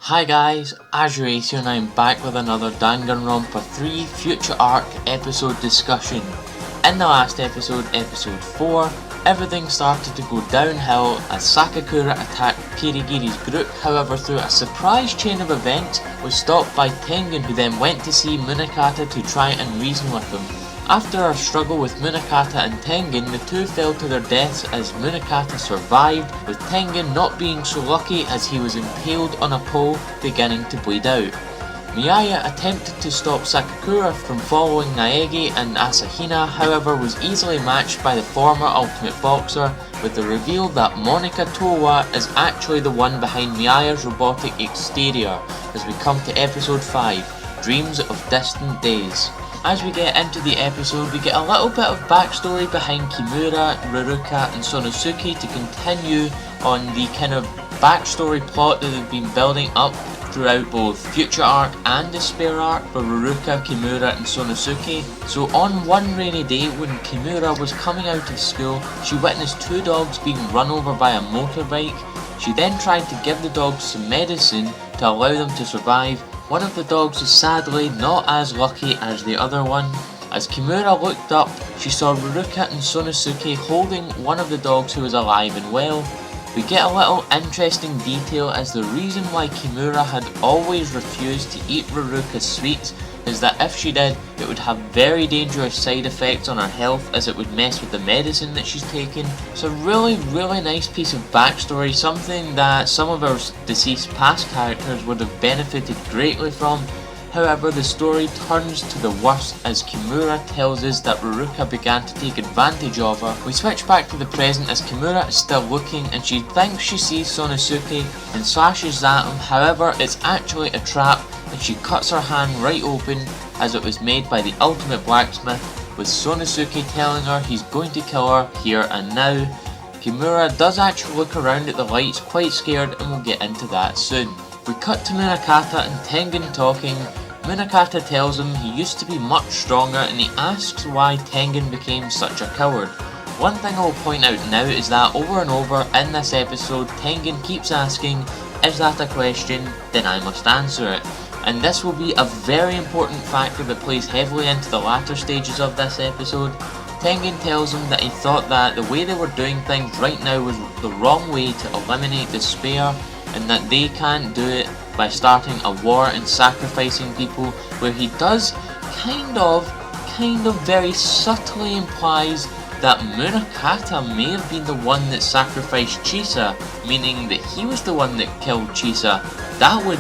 Hi guys, AzureAce here and I am back with another Danganronpa 3 Future Arc episode discussion. In the last episode, episode 4, everything started to go downhill as Sakakura attacked Kirigiri's group. However, through a surprise chain of events, was stopped by Tengan, who then went to see Munakata to try and reason with him. After a struggle with Munakata and Tengan, the two fell to their deaths as Munakata survived, with Tengan not being so lucky as he was impaled on a pole, beginning to bleed out. Miyaya attempted to stop Sakakura from following Naegi and Asahina, however was easily matched by the former Ultimate Boxer, with the reveal that Monica Towa is actually the one behind Miyaya's robotic exterior, as we come to episode 5, Dreams of Distant Days. As we get into the episode, we get a little bit of backstory behind Kimura, Ruruka and Sonosuke to continue on the kind of backstory plot that they've been building up throughout both Future Arc and Despair Arc for Ruruka, Kimura and Sonosuke. So on one rainy day when Kimura was coming out of school, she witnessed two dogs being run over by a motorbike. She then tried to give the dogs some medicine to allow them to survive. One of the dogs is sadly not as lucky as the other one. As Kimura looked up, she saw Ruruka and Sonosuke holding one of the dogs who was alive and well. We get a little interesting detail as the reason why Kimura had always refused to eat Ruruka's sweets is that if she did, it would have very dangerous side effects on her health as it would mess with the medicine that she's taken. It's a really nice piece of backstory, something that some of our deceased past characters would have benefited greatly from. However, the story turns to the worst as Kimura tells us that Ruruka began to take advantage of her. We switch back to the present as Kimura is still looking and she thinks she sees Sonosuke and slashes at him. However, it's actually a trap and she cuts her hand right open as it was made by the ultimate blacksmith, with Sonosuke telling her he's going to kill her here and now. Kimura does actually look around at the lights quite scared and we'll get into that soon. We cut to Munakata and Tengan talking. Munakata tells him he used to be much stronger and he asks why Tengan became such a coward. One thing I'll point out now is that over and over in this episode, Tengan keeps asking, "Is that a question? Then I must answer it." And this will be a very important factor that plays heavily into the latter stages of this episode. Tengan tells him that he thought that the way they were doing things right now was the wrong way to eliminate despair, and that they can't do it by starting a war and sacrificing people, where he does kind of very subtly implies that Munakata may have been the one that sacrificed Chisa, meaning that he was the one that killed Chisa. That would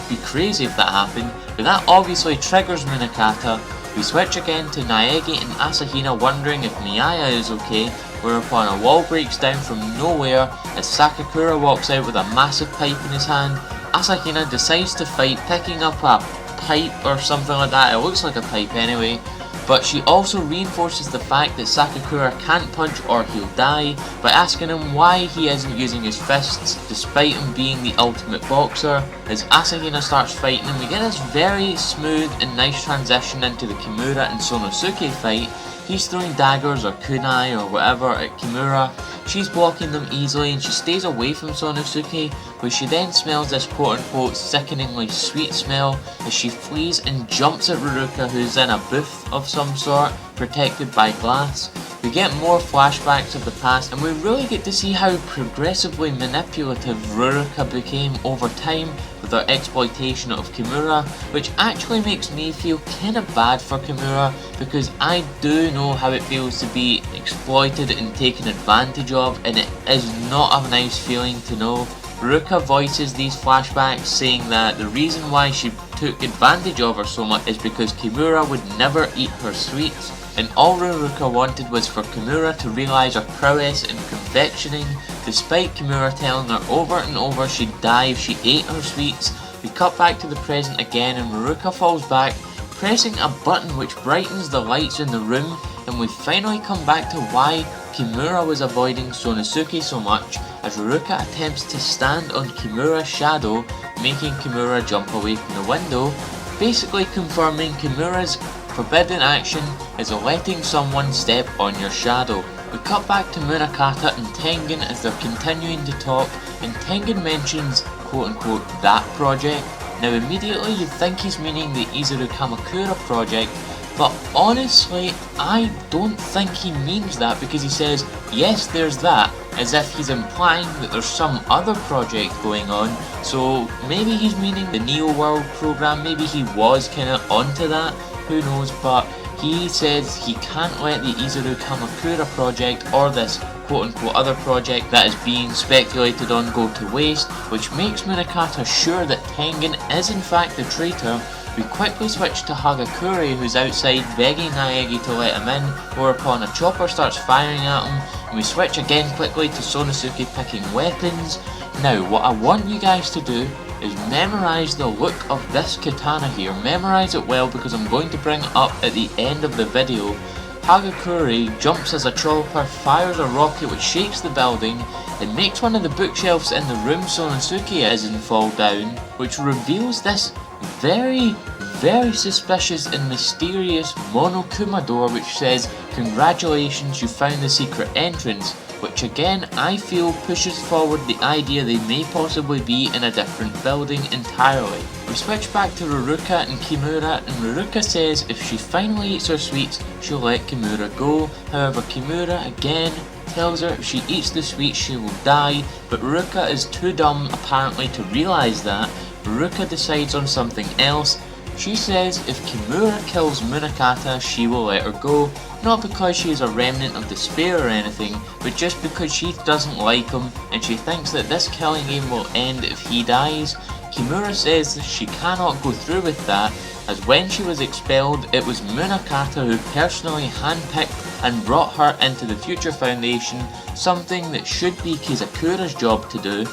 be crazy if that happened, but that obviously triggers Munakata. We switch again to Naegi and Asahina wondering if Miyaya is okay, whereupon a wall breaks down from nowhere as Sakakura walks out with a massive pipe in his hand. Asahina decides to fight, picking up a pipe or something like that. It looks like a pipe anyway. But she also reinforces the fact that Sakakura can't punch or he'll die by asking him why he isn't using his fists despite him being the ultimate boxer. As Asahina starts fighting him, we get this very smooth and nice transition into the Kimura and Sonosuke fight. He's throwing daggers or kunai or whatever at Kimura. She's blocking them easily and she stays away from Sonosuke, but she then smells this quote unquote sickeningly sweet smell as she flees and jumps at Ruruka, who's in a booth of some sort protected by glass. We get more flashbacks of the past and we really get to see how progressively manipulative Ruruka became over time with her exploitation of Kimura, which actually makes me feel kinda bad for Kimura because I do know how it feels to be exploited and taken advantage of, and it is not a nice feeling to know. Ruruka voices these flashbacks saying that the reason why she took advantage of her so much is because Kimura would never eat her sweets, and all Ruruka wanted was for Kimura to realise her prowess in confectioning, despite Kimura telling her over and over she'd die if she ate her sweets. We cut back to the present again and Ruruka falls back, pressing a button which brightens the lights in the room, and we finally come back to why Kimura was avoiding Sonosuke so much, as Ruruka attempts to stand on Kimura's shadow, making Kimura jump away from the window, basically confirming Kimura's forbidden action is letting someone step on your shadow. We cut back to Munakata and Tengan as they're continuing to talk, and Tengan mentions quote unquote that project. Now immediately you'd think he's meaning the Izuru Kamakura project, but honestly I don't think he means that, because he says yes there's that, as if he's implying that there's some other project going on. So maybe he's meaning the Neo World program, maybe he was kinda onto that, who knows, but he says he can't let the Izuru Kamakura project, or this quote-unquote other project that is being speculated on, go to waste, which makes Munakata sure that Tengan is in fact the traitor. We quickly switch to Hagakure, who's outside begging Naegi to let him in, whereupon a chopper starts firing at him, and we switch again quickly to Sonosuke picking weapons. Now what I want you guys to do is memorise the look of this katana here. Memorise it well, because I'm going to bring it up at the end of the video. Hagakure jumps as a chopper, fires a rocket which shakes the building and makes one of the bookshelves in the room Sonosuke is in fall down, which reveals this very suspicious and mysterious Monokuma door, which says, "Congratulations, you found the secret entrance," which again I feel pushes forward the idea they may possibly be in a different building entirely. We switch back to Ruruka and Kimura, and Ruruka says if she finally eats her sweets, she'll let Kimura go. However, Kimura again tells her if she eats the sweets she will die, but Ruruka is too dumb apparently to realise that. Ruruka decides on something else. She says if Kimura kills Munakata, she will let her go, not because she is a remnant of despair or anything, but just because she doesn't like him and she thinks that this killing game will end if he dies. Kimura says that she cannot go through with that, as when she was expelled it was Munakata who personally handpicked and brought her into the Future Foundation, something that should be Kizakura's job to do.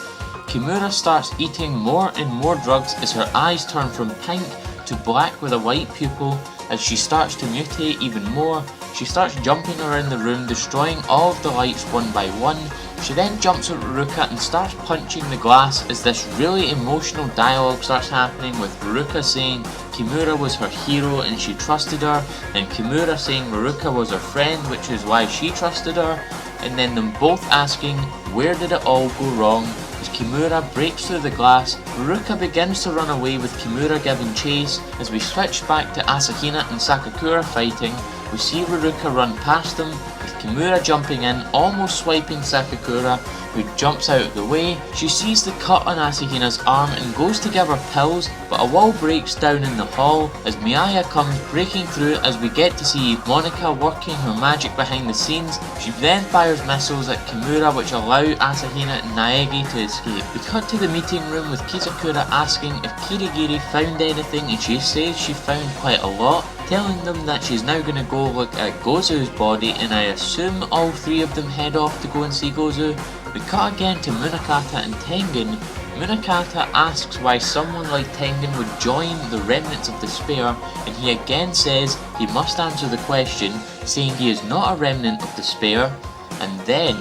Kimura starts eating more and more drugs as her eyes turn from pink to black with a white pupil. As she starts to mutate even more, she starts jumping around the room, destroying all of the lights one by one. She then jumps at Ruruka and starts punching the glass as this really emotional dialogue starts happening, with Ruruka saying Kimura was her hero and she trusted her, and Kimura saying Ruruka was her friend, which is why she trusted her, and then them both asking where did it all go wrong. As Kimura breaks through the glass, Ruruka begins to run away with Kimura giving chase. As we switch back to Asahina and Sakakura fighting, we see Ruruka run past them, with Kimura jumping in, almost swiping Sakakura, who jumps out of the way. She sees the cut on Asahina's arm and goes to give her pills, but a wall breaks down in the hall as Miyaya comes breaking through, as we get to see Monica working her magic behind the scenes. She then fires missiles at Kimura which allow Asahina and Naegi to escape. We cut to the meeting room with Kizakura asking if Kirigiri found anything, and she says she found quite a lot, telling them that she's now going to go look at Gozu's body, and I assume all three of them head off to go and see Gozu. We cut again to Munakata and Tengan. Munakata asks why someone like Tengan would join the remnants of despair, and he again says he must answer the question, saying he is not a remnant of despair. And then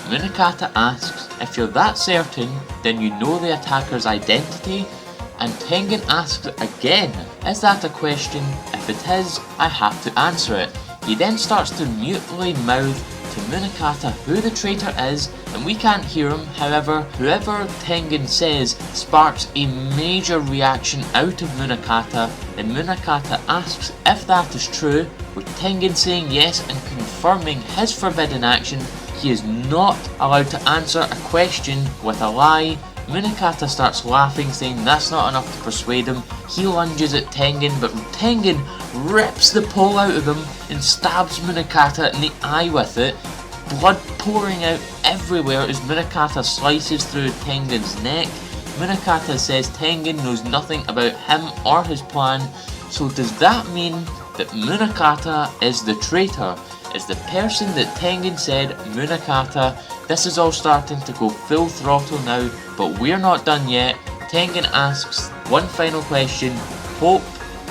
Munakata asks if you're that certain, then you know the attacker's identity, and Tengan asks again, is that a question? If it is, I have to answer it. He then starts to mutely mouth to Munakata who the traitor is, and we can't hear him. However, whoever Tengan says sparks a major reaction out of Munakata, and Munakata asks if that is true, with Tengan saying yes and confirming his forbidden action. He is not allowed to answer a question with a lie. Munakata starts laughing, saying that's not enough to persuade him. He lunges at Tengan, but Tengan rips the pole out of him and stabs Munakata in the eye with it, blood pouring out everywhere as Munakata slices through Tengan's neck. Munakata says Tengan knows nothing about him or his plan, so does that mean that Munakata is the traitor? Is the person that Tengan said Munakata? This is all starting to go full throttle now, but we're not done yet. Tengan asks one final question, Hope,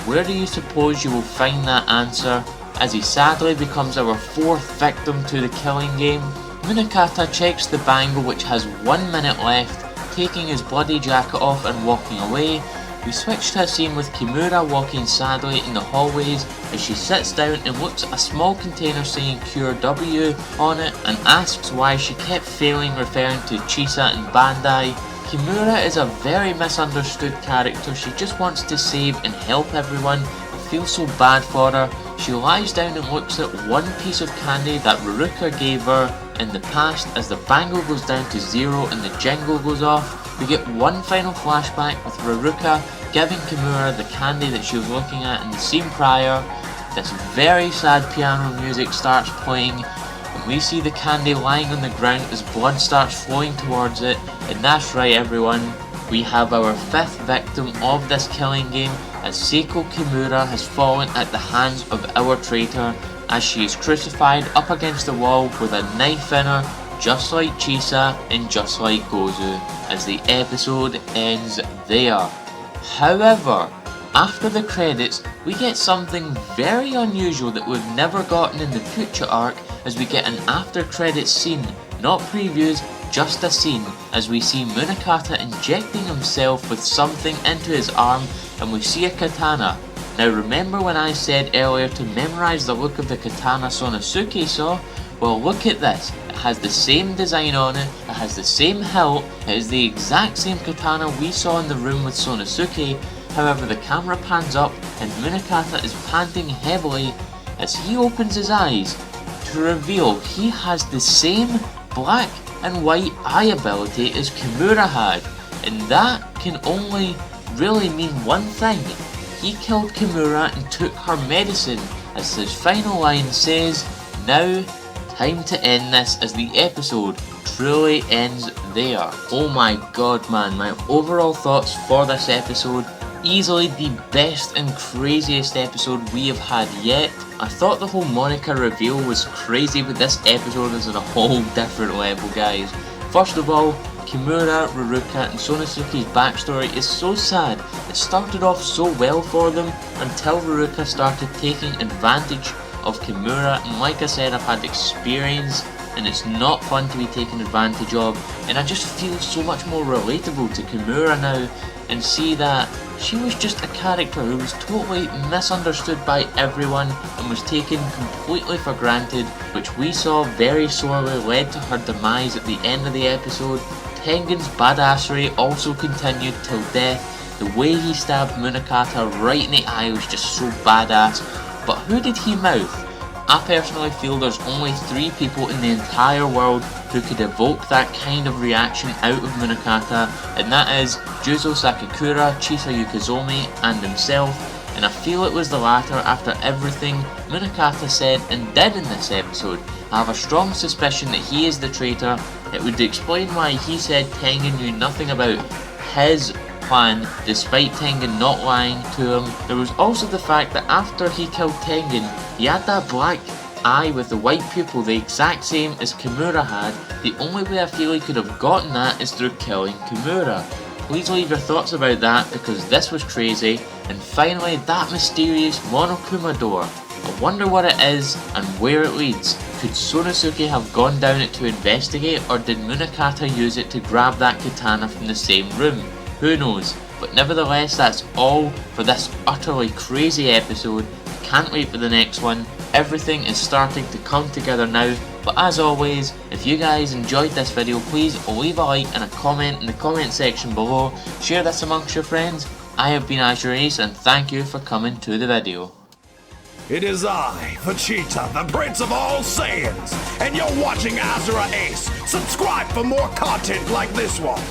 where do you suppose you will find that answer? As he sadly becomes our fourth victim to the killing game. Munakata checks the bangle which has 1 minute left, taking his bloody jacket off and walking away. We switch to a scene with Kimura walking sadly in the hallways as she sits down and looks at a small container saying Cure W on it and asks why she kept failing, referring to Chisa and Bandai. Kimura is a very misunderstood character. She just wants to save and help everyone. I feel so bad for her. She lies down and looks at one piece of candy that Ruruka gave her in the past. As the bangle goes down to 0 and the jingle goes off, we get one final flashback with Ruruka giving Kimura the candy that she was looking at in the scene prior. This very sad piano music starts playing, and we see the candy lying on the ground as blood starts flowing towards it. And that's right everyone, we have our 5th victim of this killing game, as Seiko Kimura has fallen at the hands of our traitor, as she is crucified up against the wall with a knife in her, just like Chisa and just like Gozu, as the episode ends there. However, after the credits, we get something very unusual that we've never gotten in the future arc, as we get an after credits scene, not previews, just a scene, as we see Munakata injecting himself with something into his arm, and we see a katana. Now remember when I said earlier to memorize the look of the katana Sonosuke saw? Well, look at this. It has the same design on it, it has the same hilt, it is the exact same katana we saw in the room with Sonosuke. However, the camera pans up and Munakata is panting heavily as he opens his eyes to reveal he has the same black and white eye ability as Kimura had, and that can only really mean one thing. He killed Kimura and took her medicine, as his final line says, "Now, time to end this," as the episode truly ends there. Oh my god man, my overall thoughts for this episode, easily the best and craziest episode we have had yet. I thought the whole Monica reveal was crazy, but this episode is on a whole different level guys. First of all, Kimura, Ruruka and Sonosuke's backstory is so sad. It started off so well for them until Ruruka started taking advantage of Kimura, and like I said, I've had experience and it's not fun to be taken advantage of, and I just feel so much more relatable to Kimura now and see that she was just a character who was totally misunderstood by everyone and was taken completely for granted, which we saw very sorely led to her demise at the end of the episode. Tengan's badassery also continued till death. The way he stabbed Munakata right in the eye was just so badass. But who did he mouth? I personally feel there's only 3 people in the entire world who could evoke that kind of reaction out of Munakata, and that is Juzo Sakakura, Chisa Yukizomi and himself, and I feel it was the latter after everything Munakata said and did in this episode. I have a strong suspicion that he is the traitor. It would explain why he said Tengan knew nothing about his plan despite Tengan not lying to him. There was also the fact that after he killed Tengan, he had that black eye with the white pupil, the exact same as Kimura had. The only way I feel he could have gotten that is through killing Kimura. Please leave your thoughts about that, because this was crazy. And finally, that mysterious Monokuma door. I wonder what it is and where it leads. Could Sonosuke have gone down it to investigate, or did Munakata use it to grab that katana from the same room? Who knows? But nevertheless, that's all for this utterly crazy episode. Can't wait for the next one. Everything is starting to come together now. But as always, if you guys enjoyed this video, please leave a like and a comment in the comment section below. Share this amongst your friends. I have been AzureAce, and thank you for coming to the video. It is I, Vegeta, the Prince of all Saiyans, and you're watching AzureAce. Subscribe for more content like this one.